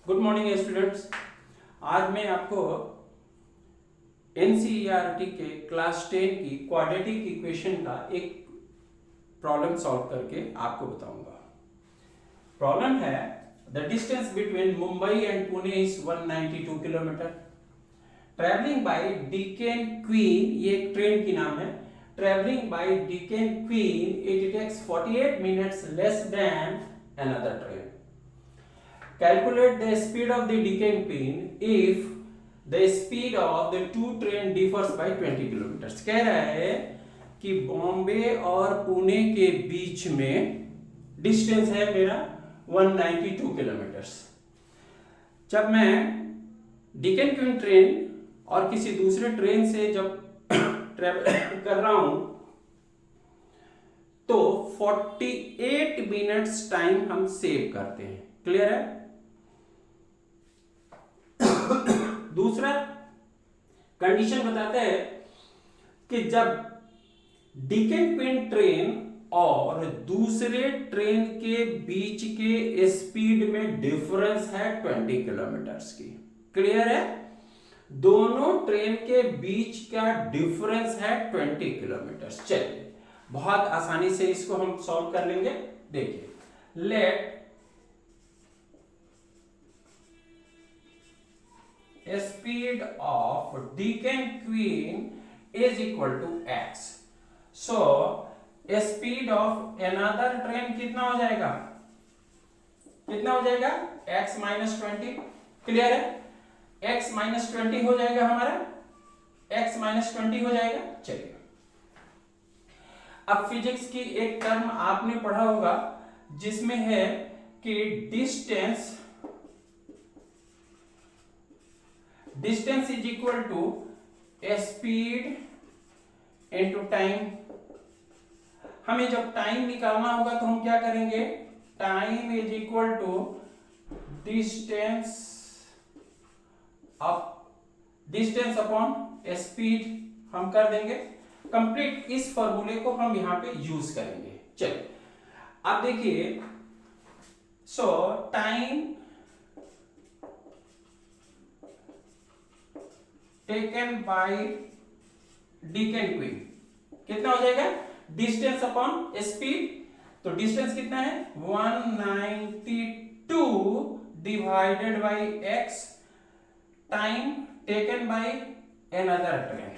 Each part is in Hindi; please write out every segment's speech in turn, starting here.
Good morning students. आज मैं आपको एनसीईआरटी के क्लास 10 की क्वाड्रेटिक इक्वेशन का एक प्रॉब्लम सॉल्व करके आपको बताऊंगा। प्रॉब्लम है the distance between Mumbai and Pune is 192 kilometre. Travelling by Deccan Queen, ये एक ट्रेन की नाम है। Travelling by Deccan Queen it takes 48 minutes less than another train. Calculate the speed of the Deccan Queen if the speed of the two train differs by 20 kilometers। कह रहा है कि बॉम्बे और पुणे के बीच में डिस्टेंस है मेरा 192 किलोमीटर्स। जब मैं डेक्कन क्वीन ट्रेन और किसी दूसरे ट्रेन से जब ट्रेवल कर रहा हूं तो 48 मिनट्स टाइम हम सेव करते हैं। क्लियर है? दूसरा कंडीशन बताता है कि जब डेक्कन क्वीन ट्रेन और दूसरे ट्रेन के बीच के स्पीड में डिफरेंस है 20 किलोमीटर्स की। क्लियर है? दोनों ट्रेन के बीच का डिफरेंस है 20 किलोमीटर्स। चलिए बहुत आसानी से इसको हम सॉल्व कर लेंगे। देखिए, late speed of Deccan Queen is equal to x. So speed of another train कितना हो जाएगा? कितना हो जाएगा? x minus 20। क्लियर है? x minus 20 हो जाएगा हमारा, x minus 20 हो जाएगा। चलिए, अब फिजिक्स की एक टर्म आपने पढ़ा होगा जिसमें है कि distance is equal to speed into time. हमें जब टाइम निकालना होगा तो हम क्या करेंगे? Time is equal to distance upon speed हम कर देंगे। कंप्लीट इस फॉर्मूले को हम यहां पे यूज करेंगे। चलिए, अब देखिए, सो time taken by Deccan queen कितना हो जाएगा? Distance upon speed. तो डिस्टेंस कितना है? 192 divided by x time taken by another train.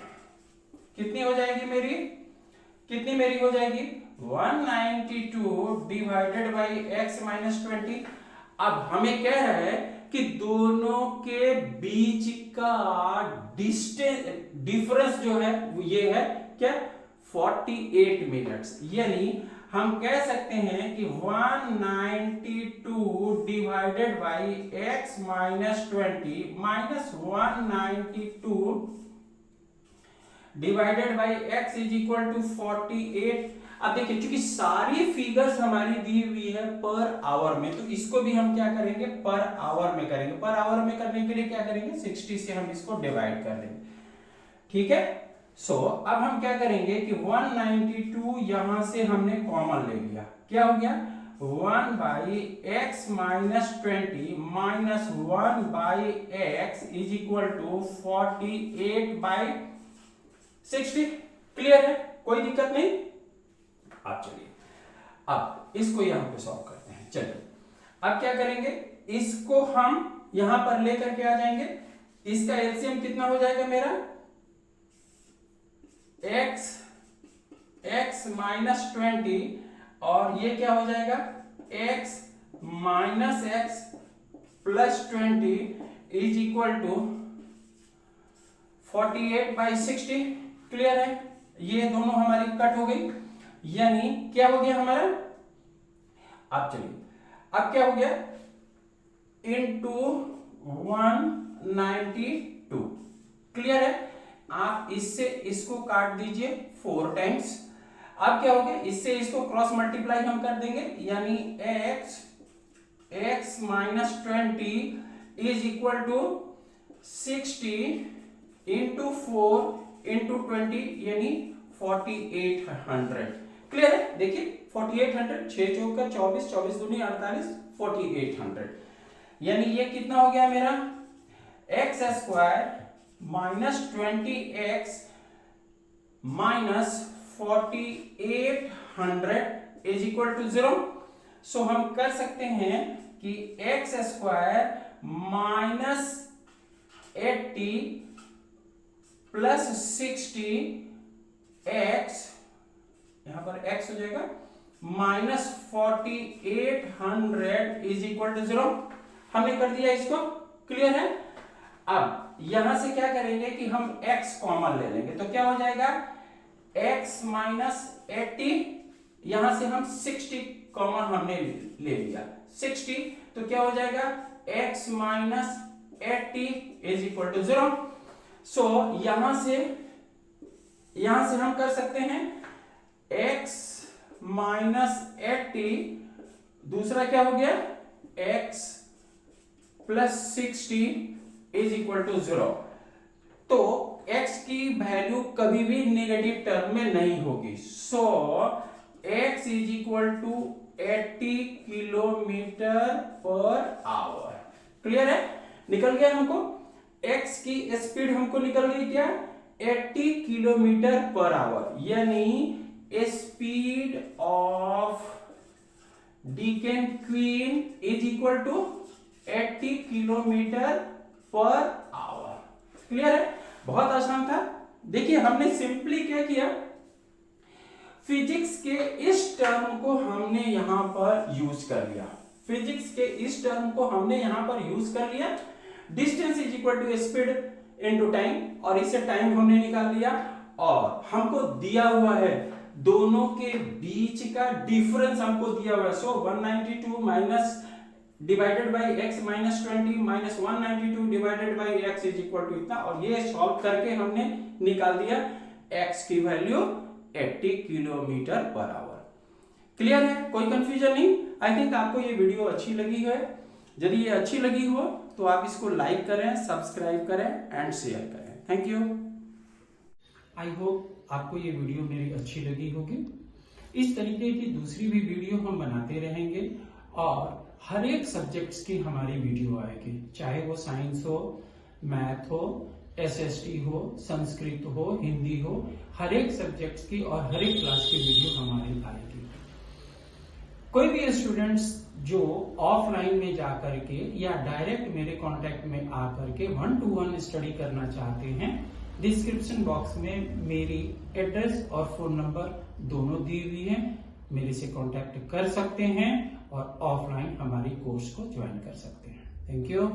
कितनी हो जाएगी मेरी? कितनी मेरी हो जाएगी? 192 डिवाइडेड बाय x माइनस 20। अब हमें कह रहा है कि दोनों के बीच का डिफरेंस जो है वो ये है क्या? 48 मिनट्स। यानी हम कह सकते हैं कि 192 divided by x minus 20 minus 192 divided by x is equal to 48। अब देखिए, क्योंकि सारी फिगर्स हमारी दी हुई है पर आवर में, तो इसको भी हम क्या करेंगे? पर आवर में करेंगे। पर आवर में करने के लिए क्या करेंगे? 60 से हम इसको डिवाइड कर देंगे। ठीक है? सो अब हम क्या करेंगे कि 192 यहां से हमने कॉमन ले लिया। क्या हो गया? 1 by x minus 20 minus 1 by x is equal to 48 by 60। Clear है? कोई दिक्कत नहीं। अब चलिए, अब इसको यहां पे सॉल्व करते हैं। चलिए, अब क्या करेंगे? इसको हम यहां पर लेकर के आ जाएंगे। इसका एलसीएम कितना हो जाएगा मेरा? x माइनस 20 और ये क्या हो जाएगा? x minus x plus 20 is equal to 48 by 60। Clear है? ये दोनों हमारी कट हो गई, यानी क्या हो गया हमारा? अब चलिए, अब क्या हो गया? इनटू 192। क्लियर है? आप इससे इसको काट दीजिए 4 टाइम्स। अब क्या हो गया? इससे इसको क्रॉस मल्टीप्लाई हम कर देंगे, यानी x minus 20 is equal to 60 into 4 into 20 यानी 4800। क्लियर है? देखिए 4800, 6 चौका 24, 24 दूनी 48, 4800। यानी ये कितना हो गया मेरा x square minus 20x minus 4800 is equal to 0। So हम कर सकते हैं कि x square minus 80 plus 60 x, यहां पर x हो जाएगा माइनस 4800 इज इक्वल टू 0। हमने कर दिया इसको, क्लियर है। अब यहां से क्या करेंगे कि हम x कॉमन ले लेंगे, तो क्या हो जाएगा x माइनस 80, यहां से हम 60 कॉमन हमने ले लिया 60, तो क्या हो जाएगा x minus 80 is equal to 0। So यहां से हम कर सकते हैं x माइनस 80, दूसरा क्या हो गया x plus 60 is equal to 0। तो x की वैल्यू कभी भी नेगेटिव टर्म में नहीं होगी। So x is equal to 80 kilometre per hour. Clear है, निकल गया हमको x की स्पीड हमको निकल गई क्या 80 किलोमीटर पर आवर, यानी speed of Deccan Queen is equal to 80 kilometre per hour. Clear है, बहुत आसान था। देखिए हमने सिंपली क्या किया, फिजिक्स के इस टर्म को हमने यहां पर यूज कर लिया, फिजिक्स के इस टर्म को हमने यहां पर यूज कर लिया। Distance is equal to speed into time, और इससे टाइम हमने निकाल लिया, और हमको दिया हुआ है दोनों के बीच का डिफरेंस हमको दिया हुआ है। So 192 minus divided by x minus 20 minus 192 divided by x is equal to इतना, और ये सॉल्व करके हमने निकाल दिया x की value 80 kilometre per hour. Clear है, कोई कंफ्यूजन नहीं। आई थिंक आपको ये वीडियो अच्छी लगी है। यदि ये अच्छी लगी हो तो आप इसको लाइक करें, सब्सक्राइब करें एंड शेयर करें। Thank you. आई होप आपको ये वीडियो मेरी अच्छी लगी होगी। इस तरीके की दूसरी भी वीडियो हम बनाते रहेंगे, और हर एक सब्जेक्ट्स की हमारी वीडियो आएगी, चाहे वो साइंस हो, मैथ हो, एसएसटी हो, संस्कृत हो, हिंदी हो, हर एक सब्जेक्ट्स की और हर एक क्लास की वीडियो हमारी आएगी। कोई भी स्टूडेंट्स जो ऑफलाइन में जाकर के या डायरेक्ट मेरे कांटेक्ट में आकर के 1-to-1 स्टडी करना चाहते हैं, डिस्क्रिप्शन बॉक्स में मेरी एड्रेस और फोन नंबर दोनों दी हुई है, मेरे से कांटेक्ट कर सकते हैं और ऑफलाइन हमारी कोर्स को ज्वाइन कर सकते हैं। Thank you.